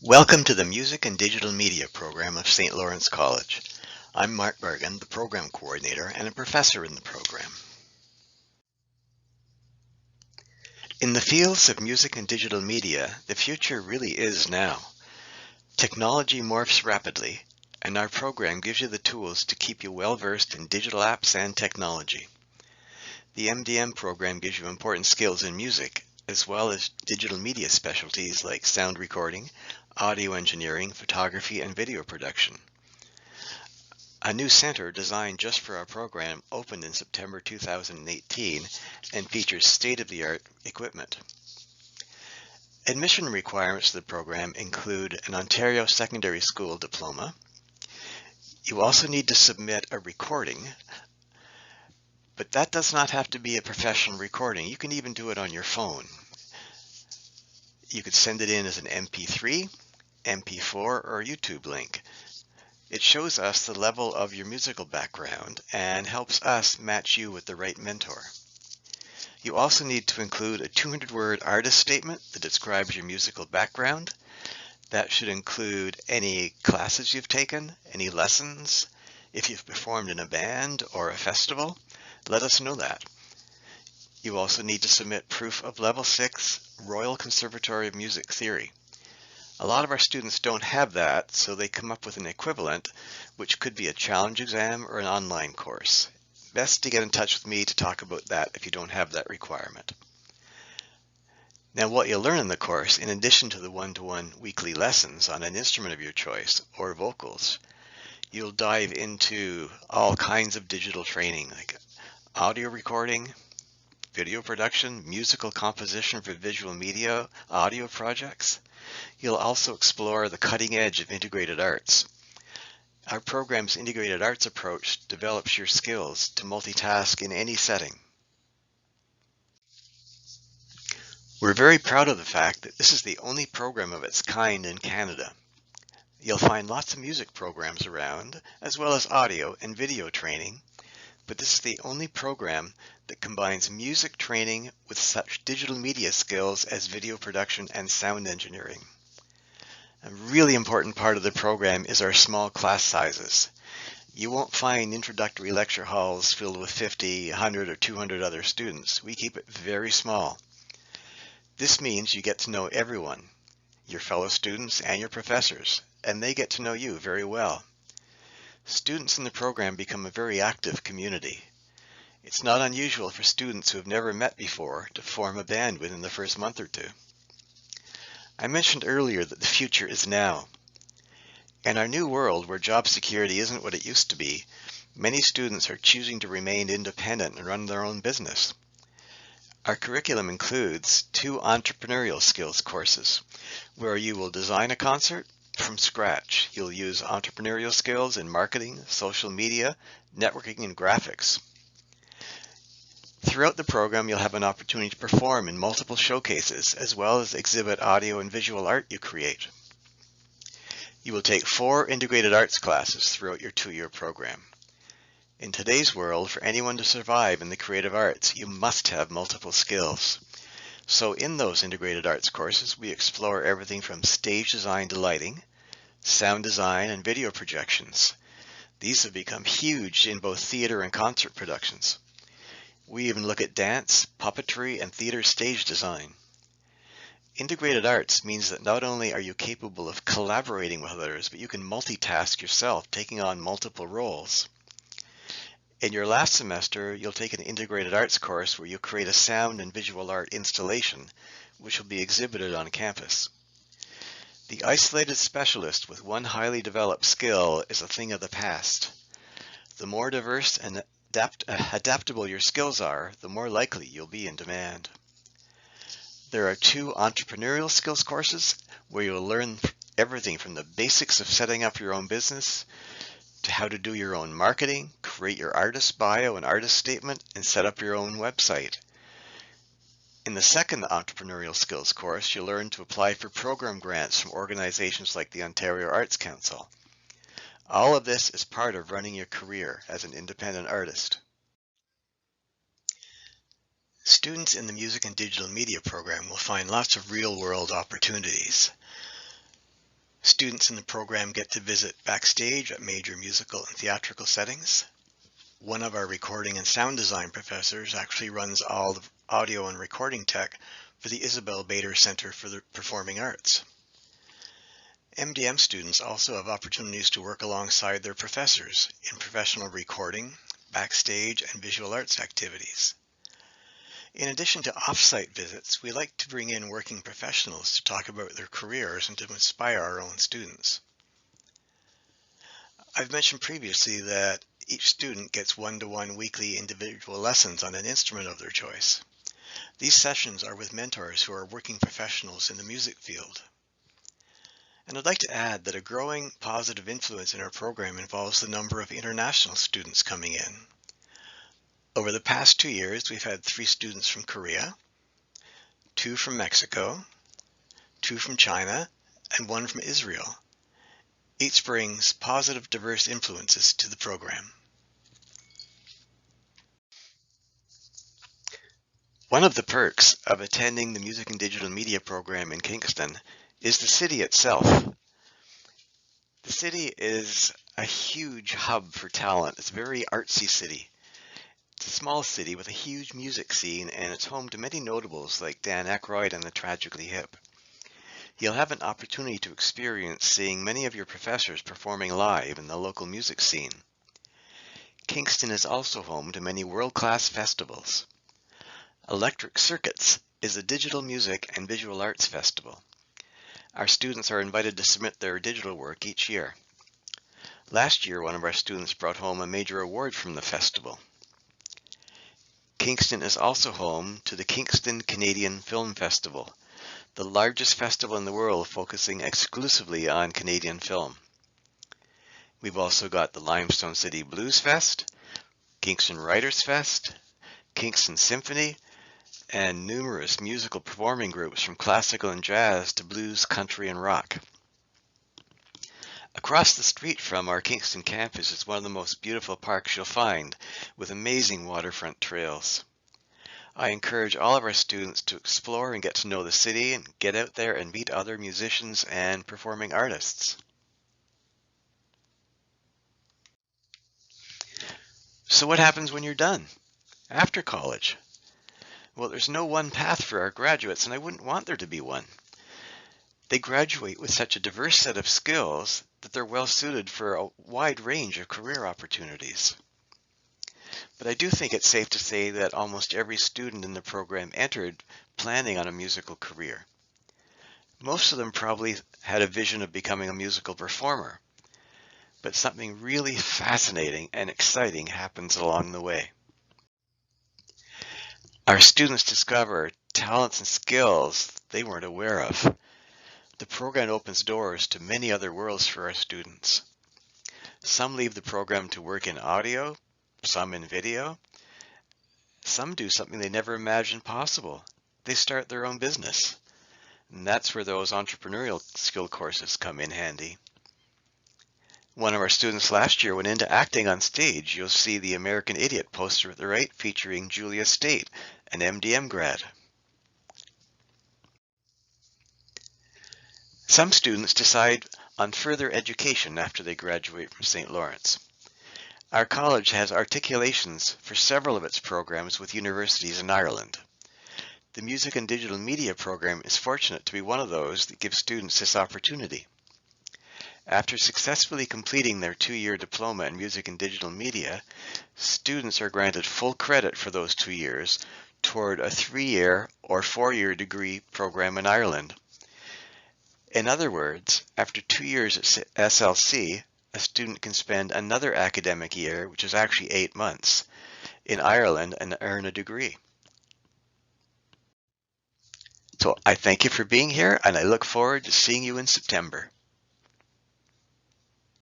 Welcome to the Music and Digital Media program of St. Lawrence College. I'm Mark Bergen, the program coordinator and a professor in the program. In the fields of music and digital media, the future really is now. Technology morphs rapidly, and our program gives you the tools to keep you well versed in digital apps and technology. The MDM program gives you important skills in music, as well as digital media specialties like sound recording, audio engineering, photography, and video production. A new center designed just for our program opened in September 2018 and features state-of-the-art equipment. Admission requirements to the program include an Ontario Secondary School diploma. You also need to submit a recording, but that does not have to be a professional recording. You can even do it on your phone. You could send it in as an MP3, MP4, or YouTube link. It shows us the level of your musical background and helps us match you with the right mentor. You also need to include a 200-word artist statement that describes your musical background. That should include any classes you've taken, any lessons, if you've performed in a band or a festival. Let us know that. You also need to submit proof of Level 6 Royal Conservatory of Music Theory. A lot of our students don't have that, so they come up with an equivalent, which could be a challenge exam or an online course. Best to get in touch with me to talk about that if you don't have that requirement. Now, what you'll learn in the course, in addition to the one-to-one weekly lessons on an instrument of your choice or vocals, you'll dive into all kinds of digital training like audio recording, video production, musical composition for visual media, audio projects. You'll also explore the cutting edge of integrated arts. Our program's integrated arts approach develops your skills to multitask in any setting. We're very proud of the fact that this is the only program of its kind in Canada. You'll find lots of music programs around, as well as audio and video training, but this is the only program that combines music training with such digital media skills as video production and sound engineering. A really important part of the program is our small class sizes. You won't find introductory lecture halls filled with 50, 100, or 200 other students. We keep it very small. This means you get to know everyone, your fellow students and your professors, and they get to know you very well. Students in the program become a very active community. It's not unusual for students who have never met before to form a band within the first month or two. I mentioned earlier that the future is now. In our new world where job security isn't what it used to be, many students are choosing to remain independent and run their own business. Our curriculum includes 2 entrepreneurial skills courses where you will design a concert from scratch. You'll use entrepreneurial skills in marketing, social media, networking, and graphics. Throughout the program, you'll have an opportunity to perform in multiple showcases, as well as exhibit audio and visual art you create. You will take 4 integrated arts classes throughout your 2-year program. In today's world, for anyone to survive in the creative arts, you must have multiple skills. So in those integrated arts courses, we explore everything from stage design to lighting, sound design, and video projections. These have become huge in both theater and concert productions. We even look at dance, puppetry, and theater stage design. Integrated arts means that not only are you capable of collaborating with others, but you can multitask yourself, taking on multiple roles. In your last semester, you'll take an integrated arts course where you create a sound and visual art installation, which will be exhibited on campus. The isolated specialist with one highly developed skill is a thing of the past. The more diverse and adaptable your skills are, the more likely you'll be in demand. There are 2 entrepreneurial skills courses where you'll learn everything from the basics of setting up your own business to how to do your own marketing, create your artist bio and artist statement, and set up your own website. In the second entrepreneurial skills course, you'll learn to apply for program grants from organizations like the Ontario Arts Council. All of this is part of running your career as an independent artist. Students in the Music and Digital Media program will find lots of real-world opportunities. Students in the program get to visit backstage at major musical and theatrical settings. One of our recording and sound design professors actually runs all the audio and recording tech for the Isabel Bader Center for the Performing Arts. MDM students also have opportunities to work alongside their professors in professional recording, backstage, and visual arts activities. In addition to off-site visits, we like to bring in working professionals to talk about their careers and to inspire our own students. I've mentioned previously that each student gets one-to-one weekly individual lessons on an instrument of their choice. These sessions are with mentors who are working professionals in the music field. And I'd like to add that a growing positive influence in our program involves the number of international students coming in. Over the past 2 years, we've had 3 students from Korea, 2 from Mexico, 2 from China, and 1 from Israel. Each brings positive, diverse influences to the program. One of the perks of attending the Music and Digital Media program in Kingston is the city itself. The city is a huge hub for talent. It's a very artsy city. It's a small city with a huge music scene, and it's home to many notables like Dan Aykroyd and the Tragically Hip. You'll have an opportunity to experience seeing many of your professors performing live in the local music scene. Kingston is also home to many world-class festivals. Electric Circuits is a digital music and visual arts festival. Our students are invited to submit their digital work each year. Last year, one of our students brought home a major award from the festival. Kingston is also home to the Kingston Canadian Film Festival, the largest festival in the world focusing exclusively on Canadian film. We've also got the Limestone City Blues Fest, Kingston Writers Fest, Kingston Symphony, and numerous musical performing groups from classical and jazz to blues, country, and rock. Across the street from our Kingston campus is one of the most beautiful parks you'll find, with amazing waterfront trails. I encourage all of our students to explore and get to know the city and get out there and meet other musicians and performing artists. So what happens when you're done? After college? Well, there's no one path for our graduates, and I wouldn't want there to be one. They graduate with such a diverse set of skills that they're well suited for a wide range of career opportunities. But I do think it's safe to say that almost every student in the program entered planning on a musical career. Most of them probably had a vision of becoming a musical performer, but something really fascinating and exciting happens along the way. Our students discover talents and skills they weren't aware of. The program opens doors to many other worlds for our students. Some leave the program to work in audio, some in video. Some do something they never imagined possible. They start their own business. And that's where those entrepreneurial skill courses come in handy. One of our students last year went into acting on stage. You'll see the American Idiot poster at the right featuring Julia State, an MDM grad. Some students decide on further education after they graduate from St. Lawrence. Our college has articulations for several of its programs with universities in Ireland. The Music and Digital Media program is fortunate to be one of those that gives students this opportunity. After successfully completing their 2-year diploma in Music and Digital Media, students are granted full credit for those 2 years toward a 3-year or 4-year degree program in Ireland. In other words, after 2 years at SLC, a student can spend another academic year, which is actually 8 months, in Ireland and earn a degree. So I thank you for being here, and I look forward to seeing you in September.